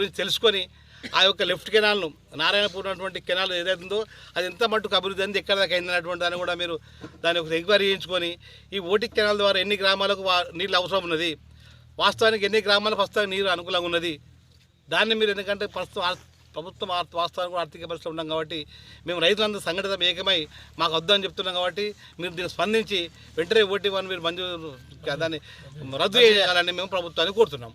గురించి తెలుసుకొని ఆ యొక్క లెఫ్ట్ కెనాల్ను నారాయణపూర్ ఉన్నటువంటి కెనాల్ ఏదైతుందో అది ఎంత మట్టుకు అభివృద్ధి అంది ఎక్కడ దాకా అయిందన్నటువంటి దాన్ని కూడా మీరు దాన్ని ఒక ఎంక్వైరీ చేయించుకొని ఈ ఓటిక్ కెనాల్ ద్వారా ఎన్ని గ్రామాలకు నీళ్ళు అవసరం ఉన్నది, వాస్తవానికి ఎన్ని గ్రామాలకు ప్రస్తుతం నీరు అనుకూలంగా ఉన్నది, దాన్ని మీరు ఎందుకంటే ప్రస్తుతం ప్రభుత్వం వాస్తవానికి ఆర్థిక పరిస్థితులు ఉన్నాం కాబట్టి మేము రైతులందరూ సంఘటితం ఏకమై మాకు వద్దని చెప్తున్నాం కాబట్టి మీరు దీన్ని స్పందించి వెంటనే ఓటీ1 మీరు మంజూరు దాన్ని రద్దు చేయాలని మేము ప్రభుత్వాన్ని కోరుతున్నాం.